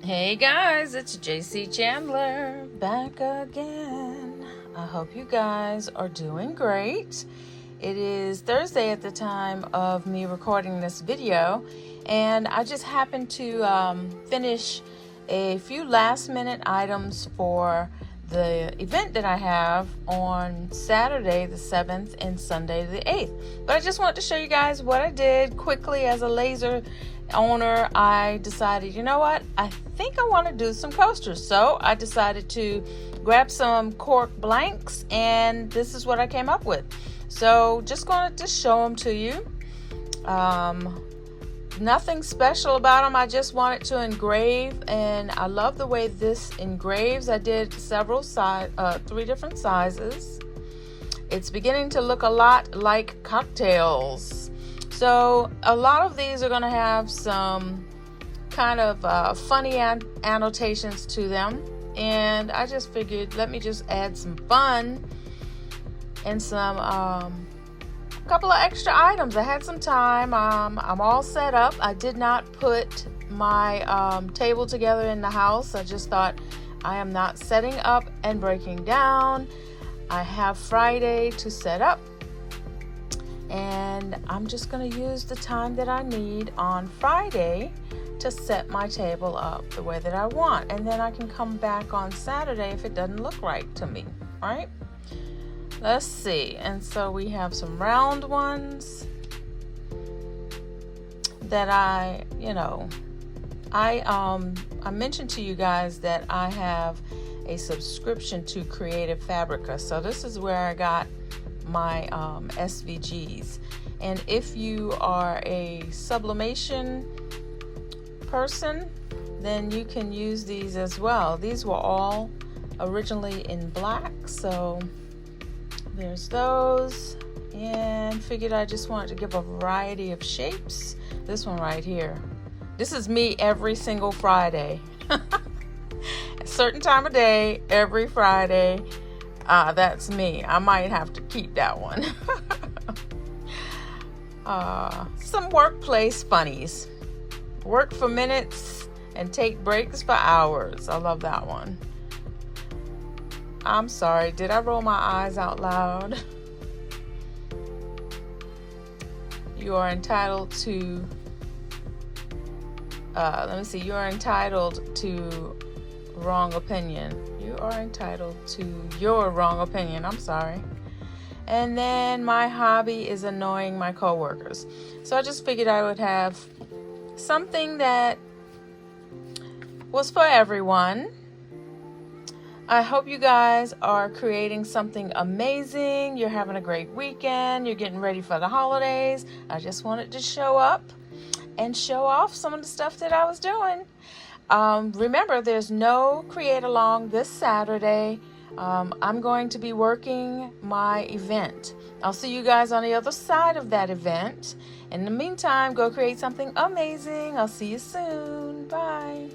Hey guys, it's JayCee Chandler back again. I hope you guys are doing great. It is Thursday at the time of me recording this video, and I just happened to finish a few last minute items for the event that I have on Saturday the 7th and Sunday the 8th. But I just want to show you guys what I did quickly. As a laser owner, I decided, you know what, I think I want to do some coasters. So I decided to grab some cork blanks, and this is what I came up with. So just going to show them to you. Nothing special about them. I just wanted to engrave, and I love the way this engraves. I did several three different sizes. It's beginning to look a lot like cocktails. So a lot of these are going to have some kind of funny annotations to them, and I just figured let me just add some fun and some couple of extra items. I had some time. I'm all set up. I did not put my table together in the house. I just thought, I am not setting up and breaking down. I have Friday to set up, and I'm just going to use the time that I need on Friday to set my table up the way that I want, and then I can come back on Saturday if it doesn't look right to me, right? Let's see. And so we have some round ones that I mentioned to you guys that I have a subscription to Creative Fabrica. So this is where I got my SVGs. And if you are a sublimation person, then you can use these as well. These were all originally in black, so there's those, and figured I just wanted to give a variety of shapes. This one right here, this is me every single Friday. A certain time of day, every Friday. That's me. I might have to keep that one. Some workplace funnies. Work for minutes and take breaks for hours. I love that one. I'm sorry, did I roll my eyes out loud? You are entitled to, let me see, you are entitled to wrong opinion. You are entitled to your wrong opinion, I'm sorry. And then my hobby is annoying my coworkers. So I just figured I would have something that was for everyone. I hope you guys are creating something amazing. You're having a great weekend. You're getting ready for the holidays. I just wanted to show up and show off some of the stuff that I was doing. Remember, there's no Create Along this Saturday. I'm going to be working my event. I'll see you guys on the other side of that event. In the meantime, go create something amazing. I'll see you soon. Bye.